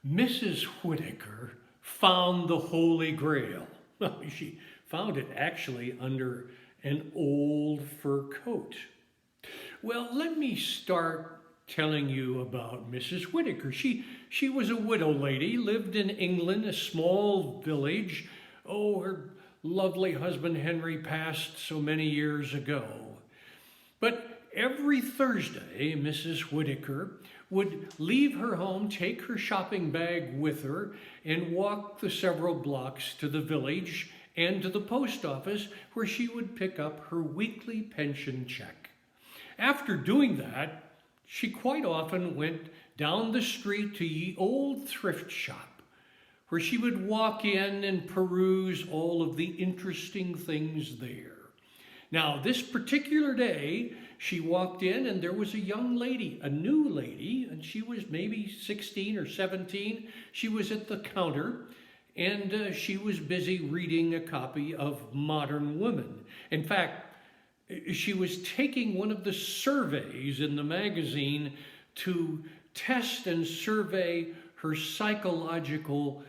Mrs. Whitaker found the Holy Grail. Well, she found it actually under an old fur coat. Well, let me start telling you about Mrs. Whitaker. She was a widow lady, lived in England, a small village. Oh, her lovely husband Henry passed so many years ago. But every Thursday, Mrs. Whitaker would leave her home, take her shopping bag with her, and walk the several blocks to the village and to the post office where she would pick up her weekly pension check. After doing that, she quite often went down the street to ye old thrift shop, where she would walk in and peruse all of the interesting things there. Now, this particular day, she walked in and there was a young lady, a new lady, and she was maybe 16 or 17. She was at the counter and she was busy reading a copy of Modern Woman. In fact, she was taking one of the surveys in the magazine to test and survey her psychological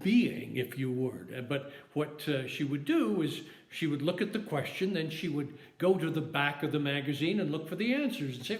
being, if you would. But what she would do is she would look at the question, then she would go to the back of the magazine and look for the answers and say,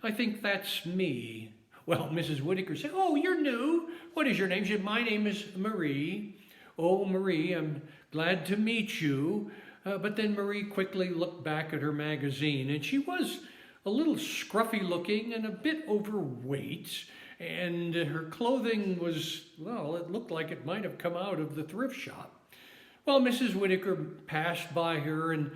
I think that's me. Well, Mrs. Whitaker said, oh, you're new. What is your name? She said, my name is Marie. Oh, Marie, I'm glad to meet you. But then Marie quickly looked back at her magazine, and she was a little scruffy looking and a bit overweight. And her clothing was, well, it looked like it might have come out of the thrift shop. Well, Mrs. Whitaker passed by her and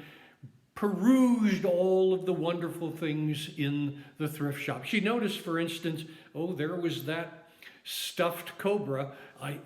perused all of the wonderful things in the thrift shop. She noticed, for instance, there was that stuffed cobra.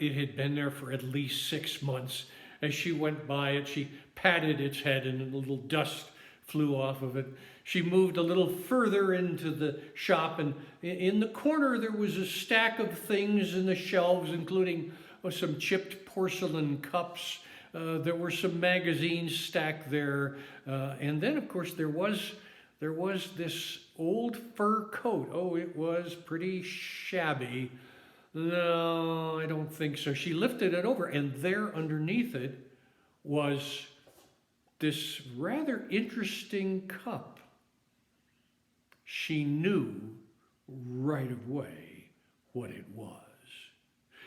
It had been there for at least 6 months. As she went by it, she patted its head and a little dust flew off of it. She moved a little further into the shop, and in the corner there was a stack of things in the shelves, including some chipped porcelain cups. There were some magazines stacked there, and then of course there was this old fur coat. Oh, it was pretty shabby. No, I don't think so. She lifted it over, and there underneath it was this rather interesting cup. She knew right away what it was.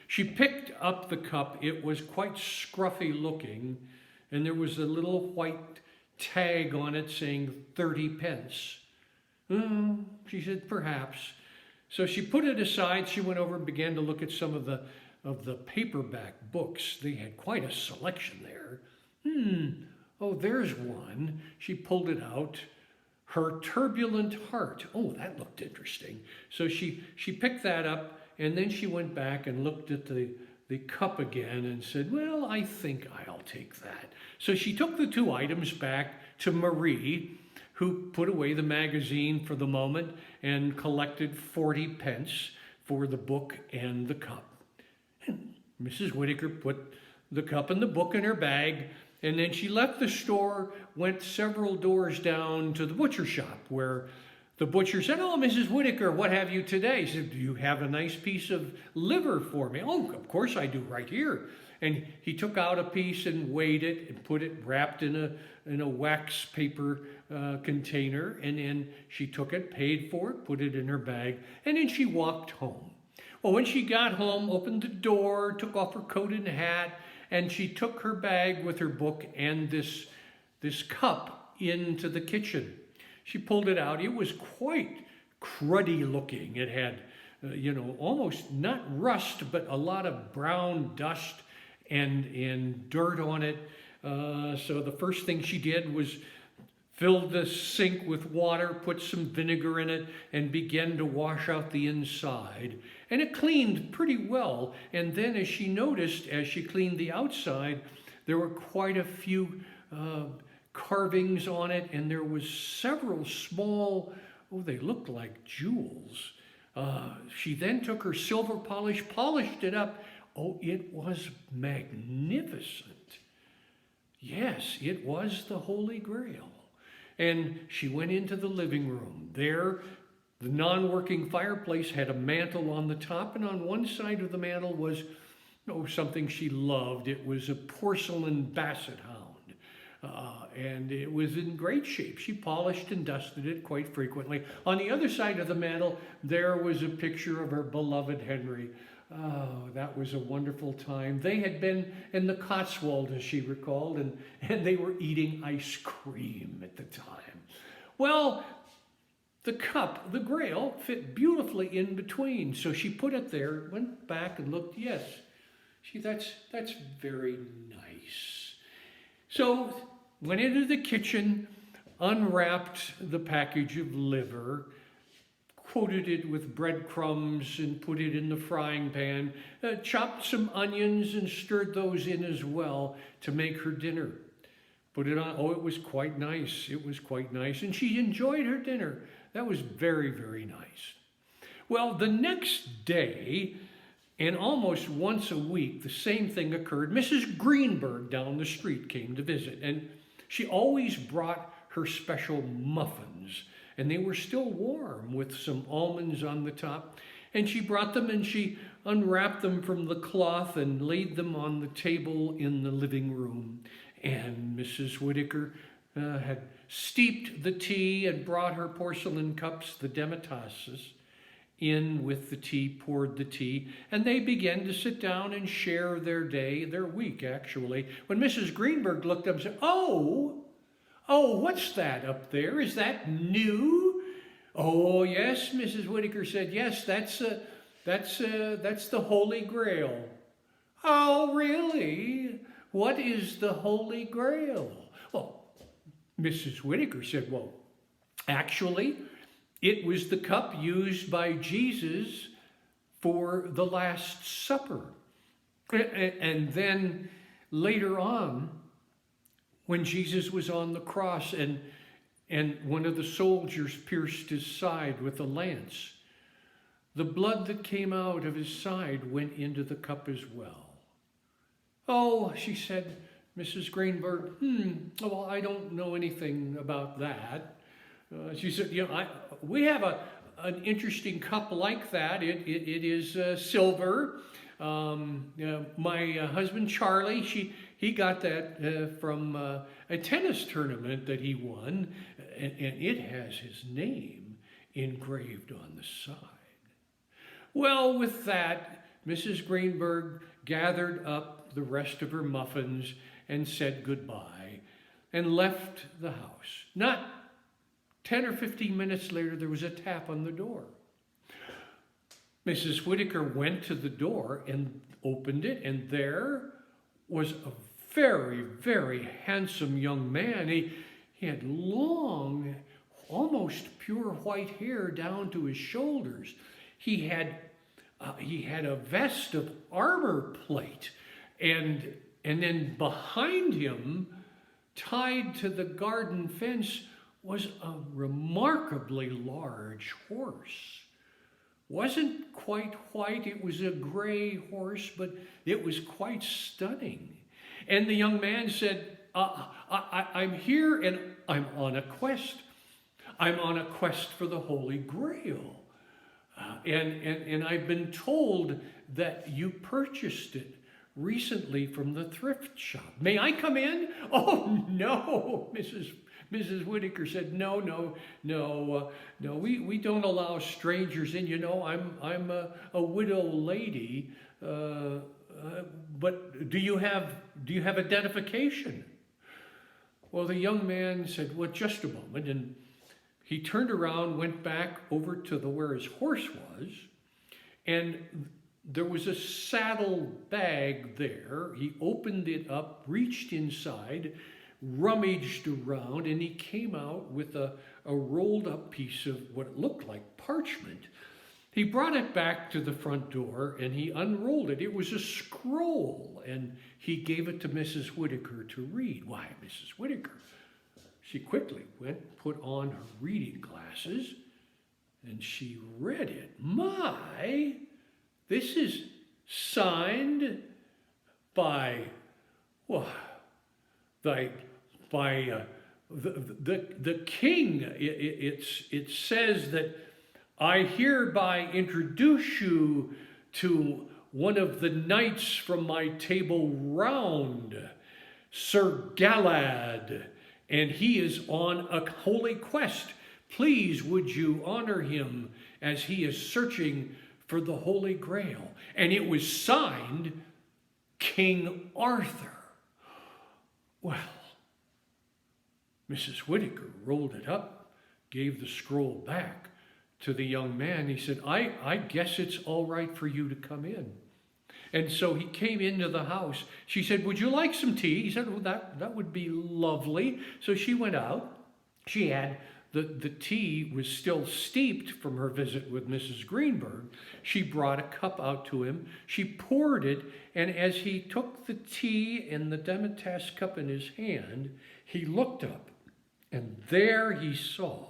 She picked up the cup. It was quite scruffy looking, and there was a little white tag on it saying 30 pence. She said, perhaps. So she put it aside. She went over and began to look at some of the paperback books. They had quite a selection there. Oh, there's one. She pulled it out. Her Turbulent Heart. Oh, that looked interesting. So she picked that up, and then she went back and looked at the cup again and said, well, I think I'll take that. So she took the two items back to Marie, who put away the magazine for the moment and collected 40 pence for the book and the cup. And Mrs. Whitaker put the cup and the book in her bag, and then she left the store, went several doors down to the butcher shop, where the butcher said, oh, Mrs. Whitaker, what have you today? She said, do you have a nice piece of liver for me? Oh, of course I do, right here. And he took out a piece and weighed it and put it wrapped in a wax paper container. And then she took it, paid for it, put it in her bag, and then she walked home. Well, when she got home, opened the door, took off her coat and hat, and she took her bag with her book and this cup into the kitchen. She pulled it out. It was quite cruddy looking. It had, almost not rust, but a lot of brown dust and dirt on it. So the first thing she did was fill the sink with water, put some vinegar in it, and began to wash out the inside. And it cleaned pretty well. And then as she noticed, as she cleaned the outside, there were quite a few carvings on it, and there was several small, they looked like jewels. She then took her silver polish, polished it up. Oh, it was magnificent. Yes, it was the Holy Grail. And she went into the living room. There, The non-working fireplace had a mantle on the top, and on one side of the mantle was something she loved. It was a porcelain basset hound, and it was in great shape. She polished and dusted it quite frequently. On the other side of the mantle, there was a picture of her beloved Henry. Oh, that was a wonderful time. They had been in the Cotswold, as she recalled, and they were eating ice cream at the time. Well, the cup, the Grail, fit beautifully in between. So she put it there, went back and looked. Yes, that's very nice. So went into the kitchen, unwrapped the package of liver, coated it with breadcrumbs and put it in the frying pan, chopped some onions and stirred those in as well to make her dinner. Put it on. Oh, it was quite nice. It was quite nice. And she enjoyed her dinner. That was very, very nice. Well, the next day, and almost once a week, the same thing occurred. Mrs. Greenberg down the street came to visit, and she always brought her special muffins, and they were still warm with some almonds on the top. And she brought them and she unwrapped them from the cloth and laid them on the table in the living room. And Mrs. Whitaker had steeped the tea and brought her porcelain cups, the demitasses, in with the tea, poured the tea, and they began to sit down and share their day, their week actually. When Mrs. Greenberg looked up and said, Oh, what's that up there? Is that new? Oh, yes, Mrs. Whitaker said, yes, that's the Holy Grail. Oh, really? What is the Holy Grail? Well, Mrs. Whitaker said, well, actually, it was the cup used by Jesus for the Last Supper. And then later on, when Jesus was on the cross and one of the soldiers pierced his side with a lance, the blood that came out of his side went into the cup as well. Oh, she said, Mrs. Greenberg, well, I don't know anything about that. She said, we have an interesting cup like that. It is silver. My husband, Charlie, he got that from a tennis tournament that he won, and it has his name engraved on the side. Well, with that, Mrs. Greenberg gathered up the rest of her muffins and said goodbye and left the house. Not 10 or 15 minutes later, there was a tap on the door. Mrs. Whitaker went to the door and opened it, and there was a very, very handsome young man. He had long, almost pure white hair down to his shoulders. He had a vest of armor plate, and then behind him, tied to the garden fence, was a remarkably large horse. Wasn't quite white, it was a gray horse, but it was quite stunning. And the young man said, I'm here and I'm on a quest. I'm on a quest for the Holy Grail. And I've been told that you purchased it recently from the thrift shop. May I come in? Oh, no, Mrs. Whitaker said, no, we don't allow strangers in. You know, I'm a widow lady, but do you have identification? Well, the young man said, well, just a moment, and he turned around, went back over to where his horse was, and there was a saddle bag there. He opened it up, reached inside, rummaged around, and he came out with a rolled up piece of what looked like parchment. He brought it back to the front door and he unrolled it. It was a scroll, and he gave it to Mrs. Whitaker to read. Why, Mrs. Whitaker? She quickly went, put on her reading glasses, and she read it. My, this is signed by, well, the king. It says that I hereby introduce you to one of the knights from my table round, Sir Galahad, and he is on a holy quest. Please would you honor him as he is searching for the Holy Grail. And it was signed King Arthur. Well, Mrs. Whitaker rolled it up, gave the scroll back to the young man. He said, I guess it's all right for you to come in. And so he came into the house. She said, would you like some tea? He said, well, that would be lovely. So she went out. She had, the tea was still steeped from her visit with Mrs. Greenberg. She brought a cup out to him. She poured it, and as he took the tea and the demitasse cup in his hand, he looked up, and there he saw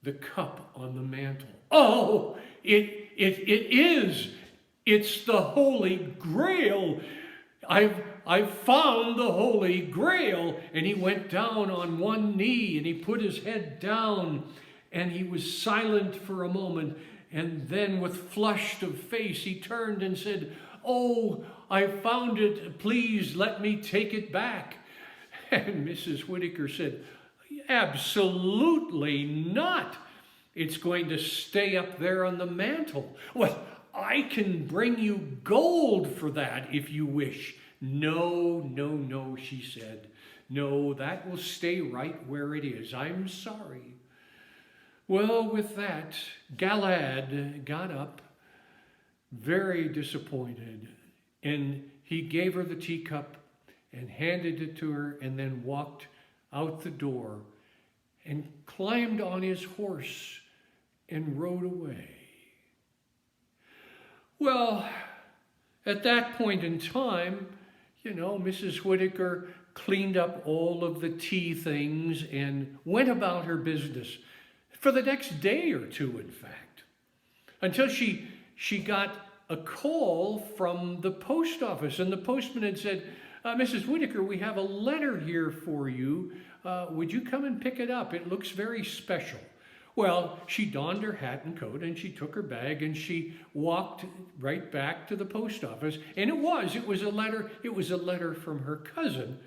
the cup on the mantle. Oh, it is. It's the Holy Grail. I've found the Holy Grail. And he went down on one knee and he put his head down and he was silent for a moment. And then with flushed of face, he turned and said, oh, I found it. Please let me take it back. And Mrs. Whitaker said, absolutely not. It's going to stay up there on the mantle. Well, I can bring you gold for that if you wish. No, no, no, she said. No, that will stay right where it is. I'm sorry. Well, with that, Galahad got up, very disappointed, and he gave her the teacup and handed it to her and then walked out the door and climbed on his horse and rode away. Well, at that point in time, Mrs. Whitaker cleaned up all of the tea things and went about her business for the next day or two, in fact, until she got a call from the post office, and the postman had said, Mrs. Whitaker, we have a letter here for you. Would you come and pick it up? It looks very special. Well, she donned her hat and coat and she took her bag and she walked right back to the post office. And it was a letter from her cousin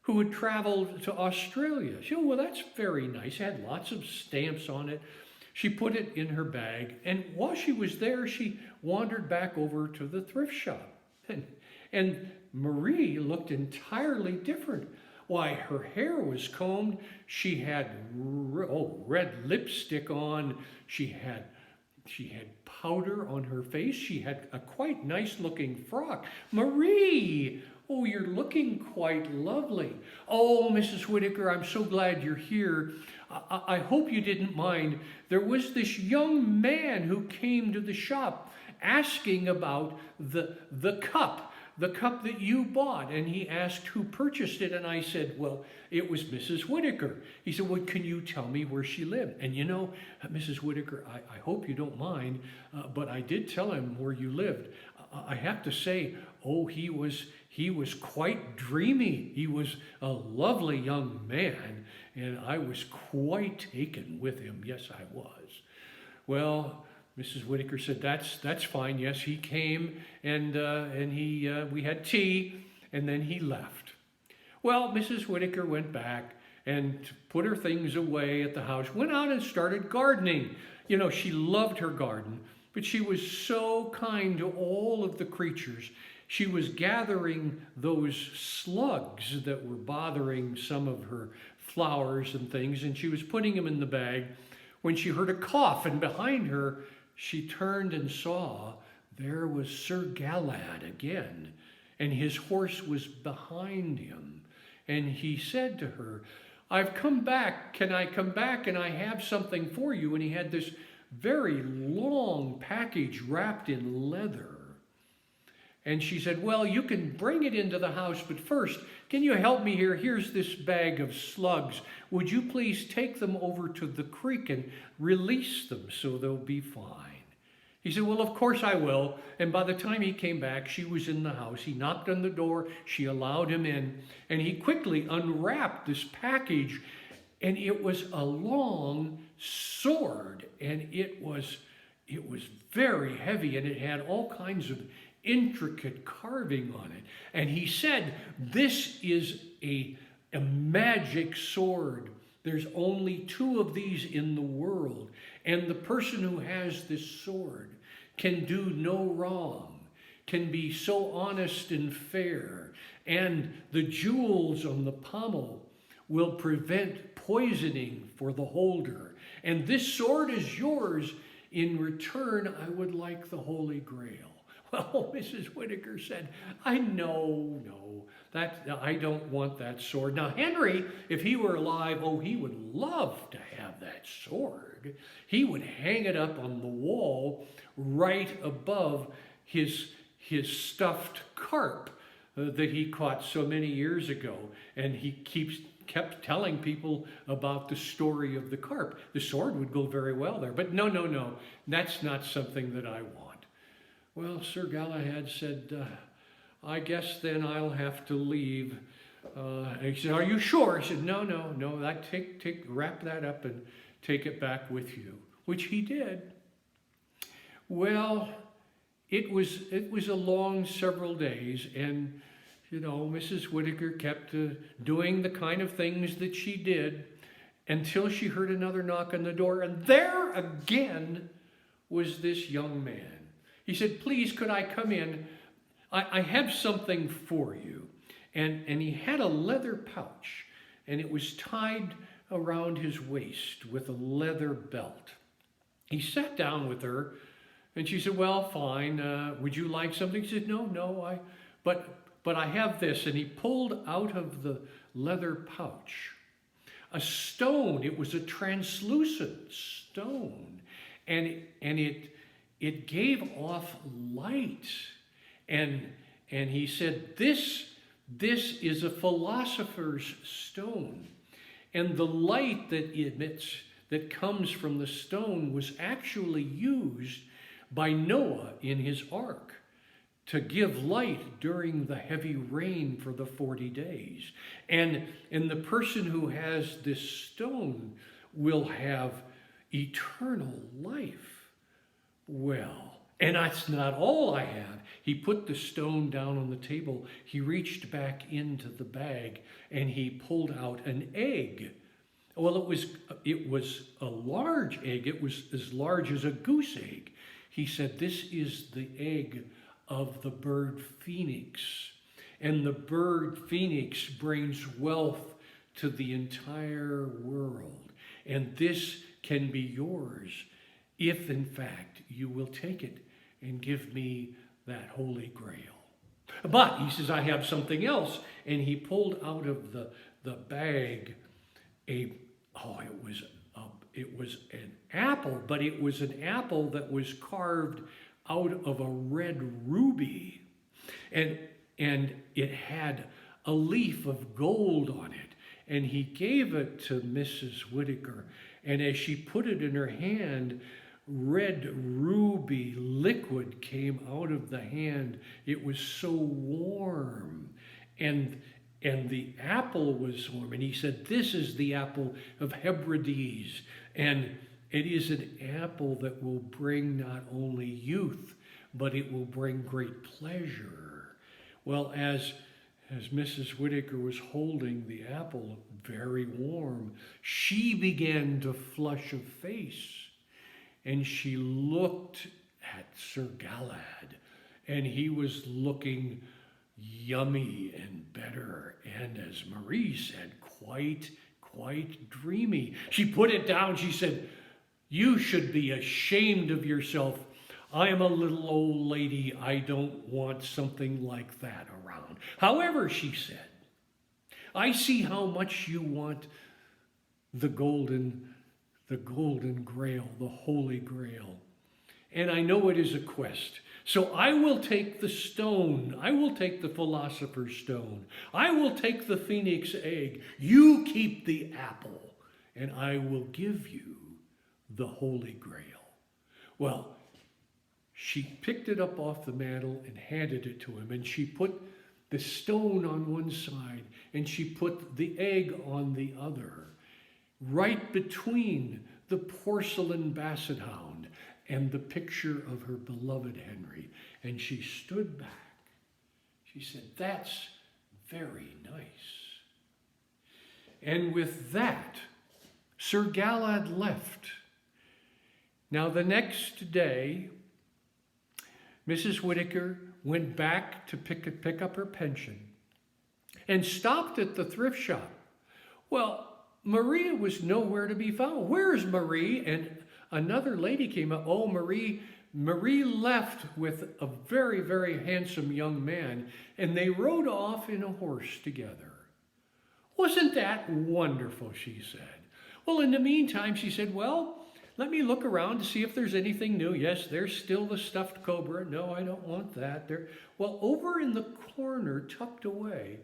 who had traveled to Australia. She said, well, that's very nice. It had lots of stamps on it. She put it in her bag. And while she was there, she wandered back over to the thrift shop. And Marie looked entirely different. Why, her hair was combed. She had red lipstick on. She had powder on her face. She had a quite nice looking frock. Marie, oh, you're looking quite lovely. Oh, Mrs. Whitaker, I'm so glad you're here. I hope you didn't mind. There was this young man who came to the shop asking about the cup. The cup that you bought, and he asked who purchased it, and I said, well, it was Mrs. Whitaker. He said, well, can you tell me where she lived? And Mrs. Whitaker, I hope you don't mind, but I did tell him where you lived. I have to say, oh, he was quite dreamy. He was a lovely young man, and I was quite taken with him. Yes, I was. Well, Mrs. Whitaker said, that's fine. Yes, he came and we had tea and then he left. Well, Mrs. Whitaker went back and put her things away at the house, went out and started gardening. She loved her garden, but she was so kind to all of the creatures. She was gathering those slugs that were bothering some of her flowers and things, and she was putting them in the bag when she heard a cough, and behind her, she turned and saw there was Sir Galahad again, and his horse was behind him. And he said to her, I've come back. Can I come back? And I have something for you. And he had this very long package wrapped in leather. And she said, well, you can bring it into the house, but first, can you help me here? Here's this bag of slugs. Would you please take them over to the creek and release them so they'll be fine? He said, well, of course I will. And by the time he came back, she was in the house. He knocked on the door. She allowed him in. And he quickly unwrapped this package. And it was a long sword, and it was very heavy, and it had all kinds of intricate carving on it. And he said, this is a magic sword. There's only 2 of these in the world. And the person who has this sword can do no wrong, can be so honest and fair. And the jewels on the pommel will prevent poisoning for the holder. And this sword is yours. In return, I would like the Holy Grail. Well, Mrs. Whitaker said, no, I don't want that sword. Now, Henry, if he were alive, he would love to have that sword. He would hang it up on the wall right above his stuffed carp that he caught so many years ago. And he kept telling people about the story of the carp. The sword would go very well there. But no, that's not something that I want. Well, Sir Galahad said, I guess then I'll have to leave. And he said, are you sure? He said, no, wrap that up and take it back with you, which he did. Well, it was a long several days, and Mrs. Whitaker kept doing the kind of things that she did until she heard another knock on the door, and there again was this young man. He said, please, could I come in? I have something for you. And he had a leather pouch, and it was tied around his waist with a leather belt. He sat down with her, and she said, well, fine. Would you like something? He said, no, but I have this. And he pulled out of the leather pouch a stone. It was a translucent stone, and it gave off light. And he said, this is a philosopher's stone. And the light that comes from the stone was actually used by Noah in his ark to give light during the heavy rain for the 40 days. And the person who has this stone will have eternal life. Well, and that's not all I have. He put the stone down on the table. He reached back into the bag and he pulled out an egg. Well, it was a large egg. It was as large as a goose egg. He said, this is the egg of the bird phoenix. And the bird phoenix brings wealth to the entire world. And this can be yours if, in fact, you will take it and give me that Holy Grail. But, he says, I have something else. And he pulled out of the bag it was an apple, but it was an apple that was carved out of a red ruby. And it had a leaf of gold on it. And he gave it to Mrs. Whitaker. And as she put it in her hand, red ruby liquid came out of the hand. It was so warm. And the apple was warm. And he said, this is the apple of Hebrides. And it is an apple that will bring not only youth, but it will bring great pleasure. Well, as Mrs. Whitaker was holding the apple, very warm, she began to flush of face. And she looked at Sir Galahad, and he was looking yummy and better, and as Marie said, quite dreamy. She put it down. She said, you should be ashamed of yourself. I am a little old lady. I don't want something like that around. However, she said, I see how much you want the golden grail, the Holy Grail. And I know it is a quest. So I will take the stone. I will take the philosopher's stone. I will take the phoenix egg. You keep the apple, and I will give you the Holy Grail. Well, she picked it up off the mantle and handed it to him, and she put the stone on one side, and she put the egg on the other. right between the porcelain basset hound and the picture of her beloved Henry. And she stood back. She said, "That's very nice." And with that, Sir Galahad left. Now the next day, Mrs. Whitaker went back to pick up her pension and stopped at the thrift shop. Well, Maria was nowhere to be found. "Where's Marie?" And another lady came up. "Oh, Marie left with a very, very handsome young man, and they rode off in a horse together." "Wasn't that wonderful?" she said. "Well, in the meantime," she said, "well, let me look around to see if there's anything new. Yes, there's still the stuffed cobra. No, I don't want that. Well, over in the corner, tucked away,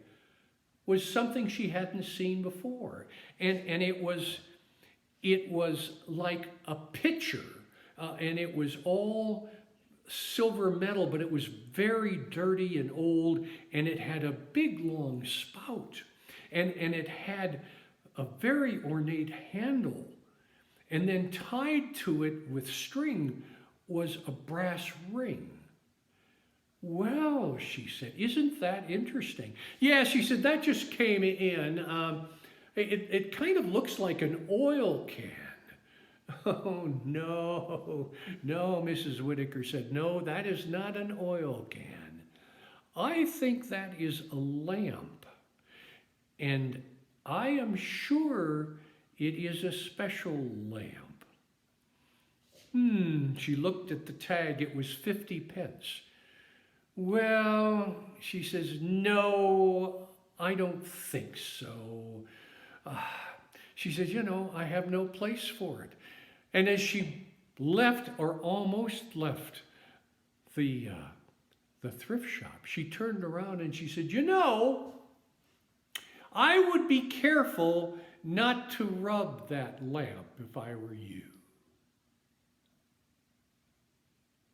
was something she hadn't seen before. And it was like a pitcher, and it was all silver metal, but it was very dirty and old, and it had a big long spout, and it had a very ornate handle. And then tied to it with string was a brass ring. "Well," she said, "isn't that interesting?" "Yeah," she said, "that just came in. It kind of looks like an oil can." "Oh, no, Mrs. Whitaker said, "no, that is not an oil can. I think that is a lamp. And I am sure it is a special lamp." She looked at the tag. It was 50 pence. "Well," she says, "no, I don't think so." She says, "I have no place for it." And as she left, or almost left, the thrift shop, she turned around and she said, "I would be careful not to rub that lamp if I were you."